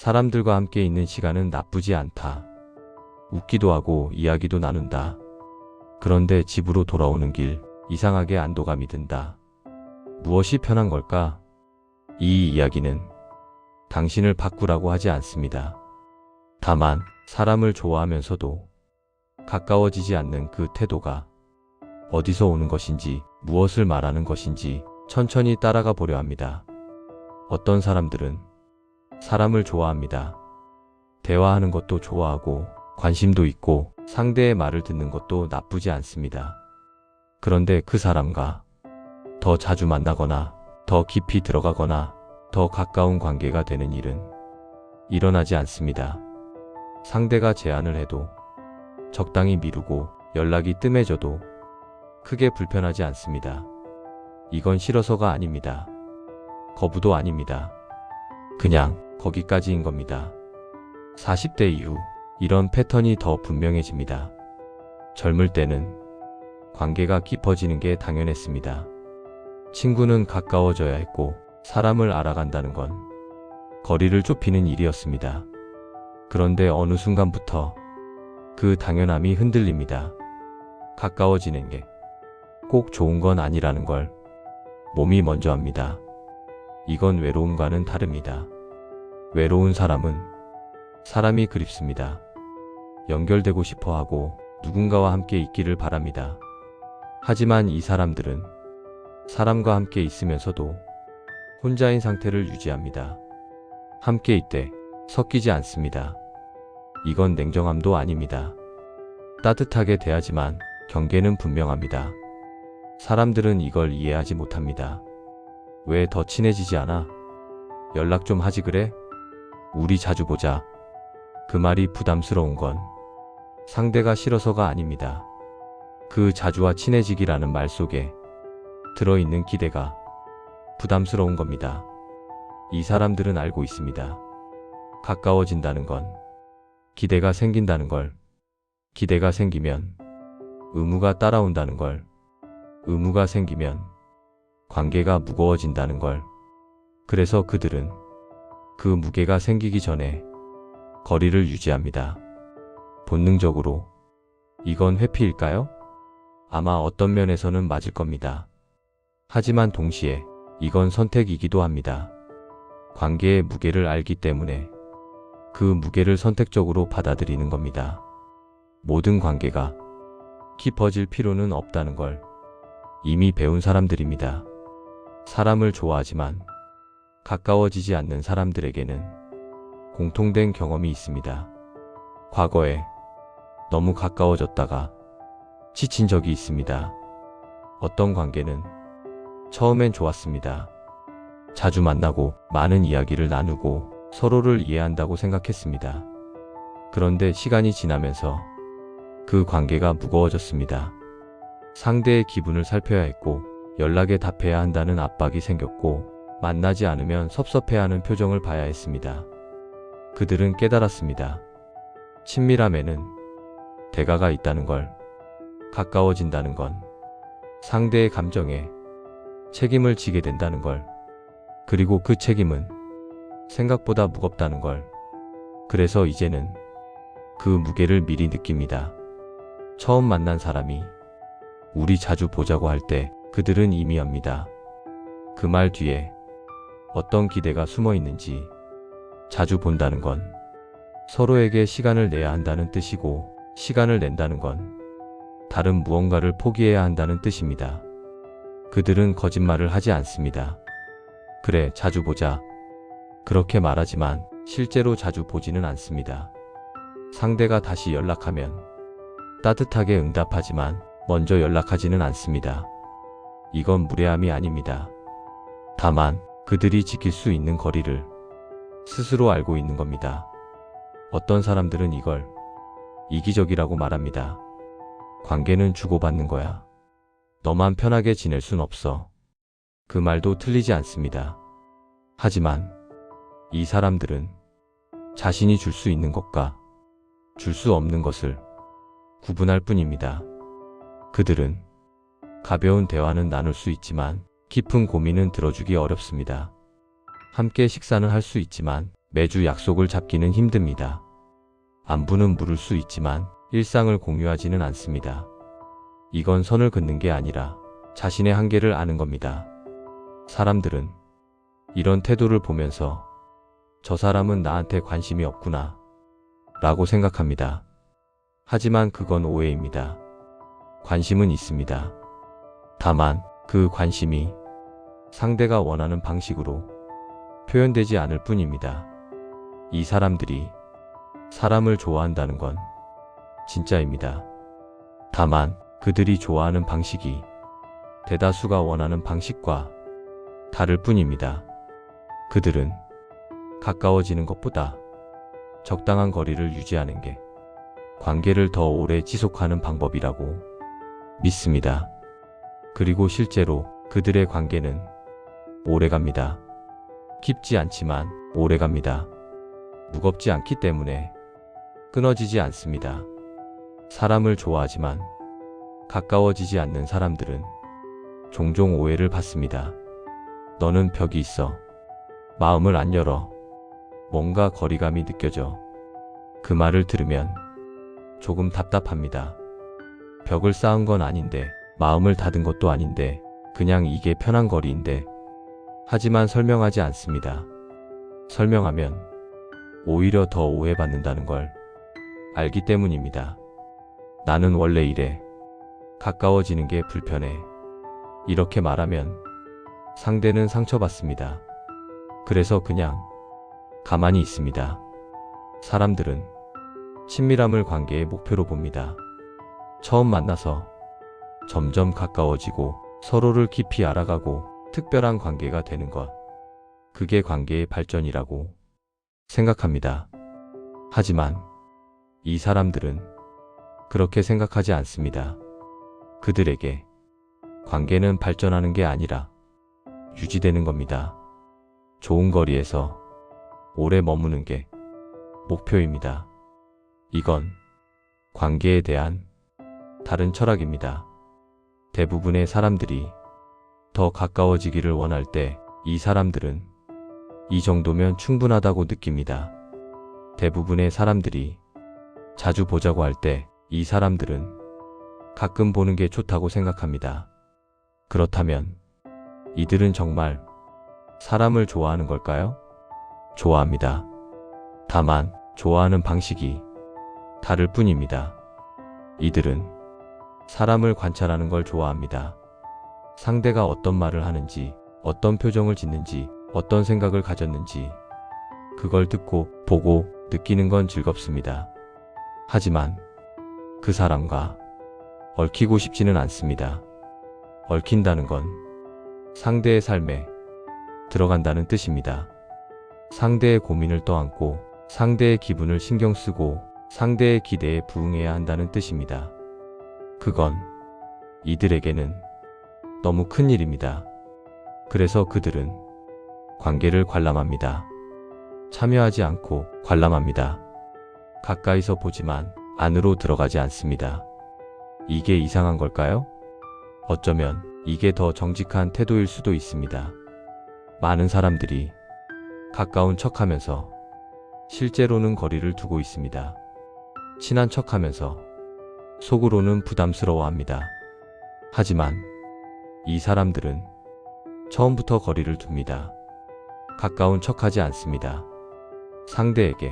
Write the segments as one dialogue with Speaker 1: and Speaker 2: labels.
Speaker 1: 사람들과 함께 있는 시간은 나쁘지 않다. 웃기도 하고 이야기도 나눈다. 그런데 집으로 돌아오는 길 이상하게 안도감이 든다. 무엇이 편한 걸까? 이 이야기는 당신을 바꾸라고 하지 않습니다. 다만 사람을 좋아하면서도 가까워지지 않는 그 태도가 어디서 오는 것인지, 무엇을 말하는 것인지 천천히 따라가 보려 합니다. 어떤 사람들은 사람을 좋아합니다. 대화하는 것도 좋아하고 관심도 있고 상대의 말을 듣는 것도 나쁘지 않습니다. 그런데 그 사람과 더 자주 만나거나 더 깊이 들어가거나 더 가까운 관계가 되는 일은 일어나지 않습니다. 상대가 제안을 해도 적당히 미루고 연락이 뜸해져도 크게 불편하지 않습니다. 이건 싫어서가 아닙니다. 거부도 아닙니다. 그냥 거기까지인 겁니다. 40대 이후 이런 패턴이 더 분명해집니다. 젊을 때는 관계가 깊어지는 게 당연했습니다. 친구는 가까워져야 했고 사람을 알아간다는 건 거리를 좁히는 일이었습니다. 그런데 어느 순간부터 그 당연함이 흔들립니다. 가까워지는 게 꼭 좋은 건 아니라는 걸 몸이 먼저 합니다. 이건 외로움과는 다릅니다. 외로운 사람은 사람이 그립습니다. 연결되고 싶어 하고 누군가와 함께 있기를 바랍니다. 하지만 이 사람들은 사람과 함께 있으면서도 혼자인 상태를 유지합니다. 함께 있되 섞이지 않습니다. 이건 냉정함도 아닙니다. 따뜻하게 대하지만 경계는 분명합니다. 사람들은 이걸 이해하지 못합니다. 왜 더 친해지지 않아? 연락 좀 하지 그래? 우리 자주 보자. 그 말이 부담스러운 건 상대가 싫어서가 아닙니다. 그 자주와 친해지기라는 말 속에 들어있는 기대가 부담스러운 겁니다. 이 사람들은 알고 있습니다. 가까워진다는 건 기대가 생긴다는 걸, 기대가 생기면 의무가 따라온다는 걸, 의무가 생기면 관계가 무거워진다는 걸. 그래서 그들은 그 무게가 생기기 전에 거리를 유지합니다. 본능적으로. 이건 회피일까요? 아마 어떤 면에서는 맞을 겁니다. 하지만 동시에 이건 선택이기도 합니다. 관계의 무게를 알기 때문에 그 무게를 선택적으로 받아들이는 겁니다. 모든 관계가 깊어질 필요는 없다는 걸 이미 배운 사람들입니다. 사람을 좋아하지만 가까워지지 않는 사람들에게는 공통된 경험이 있습니다. 과거에 너무 가까워졌다가 지친 적이 있습니다. 어떤 관계는 처음엔 좋았습니다. 자주 만나고 많은 이야기를 나누고 서로를 이해한다고 생각했습니다. 그런데 시간이 지나면서 그 관계가 무거워졌습니다. 상대의 기분을 살펴야 했고 연락에 답해야 한다는 압박이 생겼고 만나지 않으면 섭섭해하는 표정을 봐야 했습니다. 그들은 깨달았습니다. 친밀함에는 대가가 있다는 걸, 가까워진다는 건 상대의 감정에 책임을 지게 된다는 걸, 그리고 그 책임은 생각보다 무겁다는 걸. 그래서 이제는 그 무게를 미리 느낍니다. 처음 만난 사람이 우리 자주 보자고 할 때 그들은 이미 압니다. 그 말 뒤에 어떤 기대가 숨어 있는지. 자주 본다는 건 서로에게 시간을 내야 한다는 뜻이고, 시간을 낸다는 건 다른 무언가를 포기해야 한다는 뜻입니다. 그들은 거짓말을 하지 않습니다. 그래, 자주 보자. 그렇게 말하지만 실제로 자주 보지는 않습니다. 상대가 다시 연락하면 따뜻하게 응답하지만 먼저 연락하지는 않습니다. 이건 무례함이 아닙니다. 다만 그들이 지킬 수 있는 거리를 스스로 알고 있는 겁니다. 어떤 사람들은 이걸 이기적이라고 말합니다. 관계는 주고받는 거야. 너만 편하게 지낼 순 없어. 그 말도 틀리지 않습니다. 하지만 이 사람들은 자신이 줄 수 있는 것과 줄 수 없는 것을 구분할 뿐입니다. 그들은 가벼운 대화는 나눌 수 있지만 깊은 고민은 들어주기 어렵습니다. 함께 식사는 할 수 있지만 매주 약속을 잡기는 힘듭니다. 안부는 물을 수 있지만 일상을 공유하지는 않습니다. 이건 선을 긋는 게 아니라 자신의 한계를 아는 겁니다. 사람들은 이런 태도를 보면서 저 사람은 나한테 관심이 없구나 라고 생각합니다. 하지만 그건 오해입니다. 관심은 있습니다. 다만 그 관심이 상대가 원하는 방식으로 표현되지 않을 뿐입니다. 이 사람들이 사람을 좋아한다는 건 진짜입니다. 다만 그들이 좋아하는 방식이 대다수가 원하는 방식과 다를 뿐입니다. 그들은 가까워지는 것보다 적당한 거리를 유지하는 게 관계를 더 오래 지속하는 방법이라고 믿습니다. 그리고 실제로 그들의 관계는 오래갑니다. 깊지 않지만 오래갑니다. 무겁지 않기 때문에 끊어지지 않습니다. 사람을 좋아하지만 가까워지지 않는 사람들은 종종 오해를 받습니다. 너는 벽이 있어. 마음을 안 열어. 뭔가 거리감이 느껴져. 그 말을 들으면 조금 답답합니다. 벽을 쌓은 건 아닌데, 마음을 닫은 것도 아닌데, 그냥 이게 편한 거리인데. 하지만 설명하지 않습니다. 설명하면 오히려 더 오해받는다는 걸 알기 때문입니다. 나는 원래 이래. 가까워지는 게 불편해. 이렇게 말하면 상대는 상처받습니다. 그래서 그냥 가만히 있습니다. 사람들은 친밀함을 관계의 목표로 봅니다. 처음 만나서 점점 가까워지고 서로를 깊이 알아가고 특별한 관계가 되는 것. 그게 관계의 발전이라고 생각합니다. 하지만 이 사람들은 그렇게 생각하지 않습니다. 그들에게 관계는 발전하는 게 아니라 유지되는 겁니다. 좋은 거리에서 오래 머무는 게 목표입니다. 이건 관계에 대한 다른 철학입니다. 대부분의 사람들이 더 가까워지기를 원할 때 이 사람들은 이 정도면 충분하다고 느낍니다. 대부분의 사람들이 자주 보자고 할 때 이 사람들은 가끔 보는 게 좋다고 생각합니다. 그렇다면 이들은 정말 사람을 좋아하는 걸까요? 좋아합니다. 다만 좋아하는 방식이 다를 뿐입니다. 이들은 사람을 관찰하는 걸 좋아합니다. 상대가 어떤 말을 하는지, 어떤 표정을 짓는지, 어떤 생각을 가졌는지 그걸 듣고 보고 느끼는 건 즐겁습니다. 하지만 그 사람과 얽히고 싶지는 않습니다. 얽힌다는 건 상대의 삶에 들어간다는 뜻입니다. 상대의 고민을 떠안고 상대의 기분을 신경 쓰고 상대의 기대에 부응해야 한다는 뜻입니다. 그건 이들에게는 너무 큰 일입니다. 그래서 그들은 관계를 관람합니다. 참여하지 않고 관람합니다. 가까이서 보지만 안으로 들어가지 않습니다. 이게 이상한 걸까요? 어쩌면 이게 더 정직한 태도일 수도 있습니다. 많은 사람들이 가까운 척하면서 실제로는 거리를 두고 있습니다. 친한 척하면서 속으로는 부담스러워합니다. 하지만 이 사람들은 처음부터 거리를 둡니다. 가까운 척하지 않습니다. 상대에게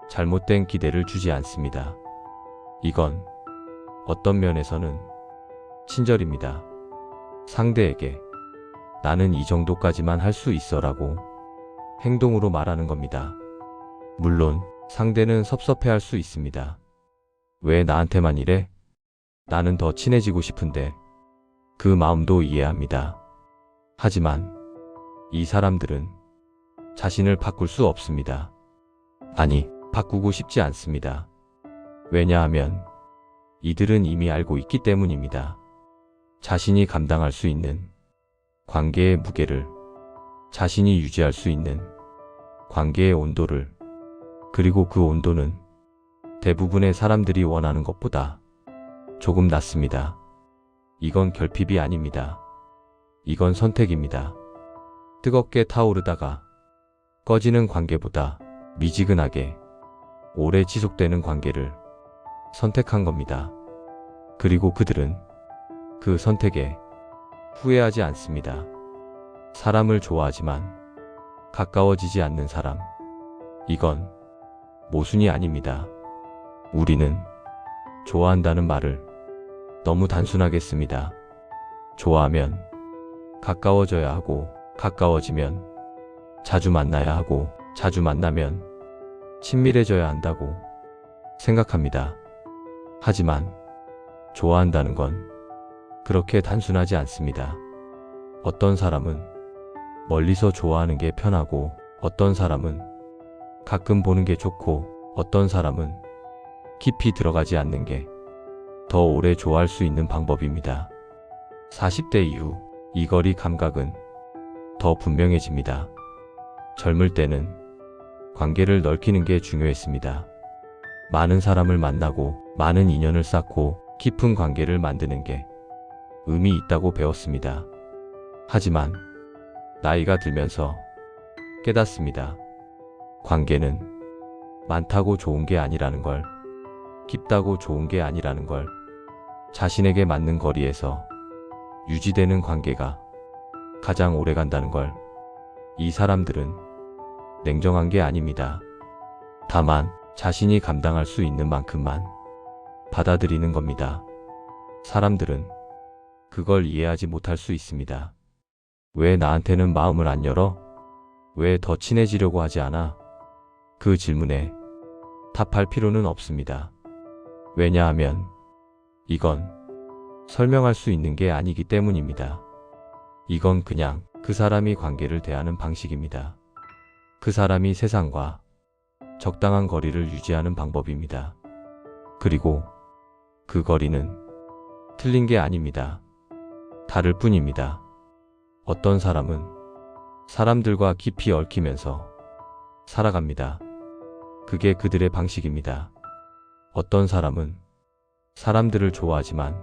Speaker 1: 잘못된 기대를 주지 않습니다. 이건 어떤 면에서는 친절입니다. 상대에게 나는 이 정도까지만 할 수 있어라고 행동으로 말하는 겁니다. 물론 상대는 섭섭해할 수 있습니다. 왜 나한테만 이래? 나는 더 친해지고 싶은데. 그 마음도 이해합니다. 하지만 이 사람들은 자신을 바꿀 수 없습니다. 아니, 바꾸고 싶지 않습니다. 왜냐하면 이들은 이미 알고 있기 때문입니다. 자신이 감당할 수 있는 관계의 무게를, 자신이 유지할 수 있는 관계의 온도를, 그리고 그 온도는 대부분의 사람들이 원하는 것보다 조금 낮습니다. 이건 결핍이 아닙니다. 이건 선택입니다. 뜨겁게 타오르다가 꺼지는 관계보다 미지근하게 오래 지속되는 관계를 선택한 겁니다. 그리고 그들은 그 선택에 후회하지 않습니다. 사람을 좋아하지만 가까워지지 않는 사람. 이건 모순이 아닙니다. 우리는 좋아한다는 말을 너무 단순하게 씁니다. 좋아하면 가까워져야 하고, 가까워지면 자주 만나야 하고, 자주 만나면 친밀해져야 한다고 생각합니다. 하지만 좋아한다는 건 그렇게 단순하지 않습니다. 어떤 사람은 멀리서 좋아하는 게 편하고, 어떤 사람은 가끔 보는 게 좋고, 어떤 사람은 깊이 들어가지 않는 게 더 오래 좋아할 수 있는 방법입니다. 40대 이후 이 거리 감각은 더 분명해집니다. 젊을 때는 관계를 넓히는 게 중요했습니다. 많은 사람을 만나고 많은 인연을 쌓고 깊은 관계를 만드는 게 의미 있다고 배웠습니다. 하지만 나이가 들면서 깨닫습니다. 관계는 많다고 좋은 게 아니라는 걸, 깊다고 좋은 게 아니라는 걸, 자신에게 맞는 거리에서 유지되는 관계가 가장 오래 간다는 걸. 이 사람들은 냉정한 게 아닙니다. 다만 자신이 감당할 수 있는 만큼만 받아들이는 겁니다. 사람들은 그걸 이해하지 못할 수 있습니다. 왜 나한테는 마음을 안 열어? 왜 더 친해지려고 하지 않아? 그 질문에 답할 필요는 없습니다. 왜냐하면 이건 설명할 수 있는 게 아니기 때문입니다. 이건 그냥 그 사람이 관계를 대하는 방식입니다. 그 사람이 세상과 적당한 거리를 유지하는 방법입니다. 그리고 그 거리는 틀린 게 아닙니다. 다를 뿐입니다. 어떤 사람은 사람들과 깊이 얽히면서 살아갑니다. 그게 그들의 방식입니다. 어떤 사람은 사람들을 좋아하지만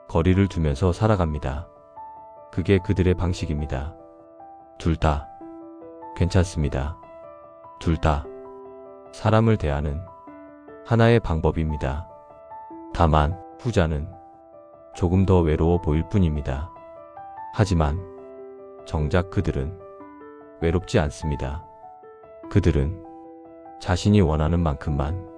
Speaker 1: 거리를 두면서 살아갑니다. 그게 그들의 방식입니다. 둘 다 괜찮습니다. 둘 다 사람을 대하는 하나의 방법입니다. 다만 후자는 조금 더 외로워 보일 뿐입니다. 하지만 정작 그들은 외롭지 않습니다. 그들은 자신이 원하는 만큼만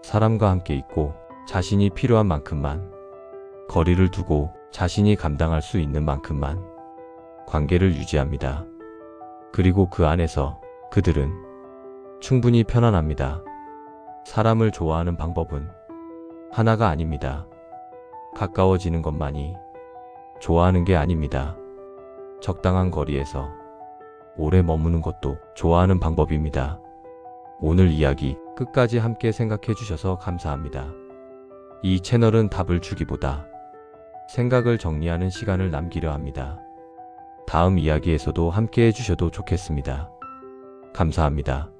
Speaker 1: 사람과 함께 있고, 자신이 필요한 만큼만 거리를 두고, 자신이 감당할 수 있는 만큼만 관계를 유지합니다. 그리고 그 안에서 그들은 충분히 편안합니다. 사람을 좋아하는 방법은 하나가 아닙니다. 가까워지는 것만이 좋아하는 게 아닙니다. 적당한 거리에서 오래 머무는 것도 좋아하는 방법입니다. 오늘 이야기 끝까지 함께 생각해 주셔서 감사합니다. 이 채널은 답을 주기보다 생각을 정리하는 시간을 남기려 합니다. 다음 이야기에서도 함께 해주셔도 좋겠습니다. 감사합니다.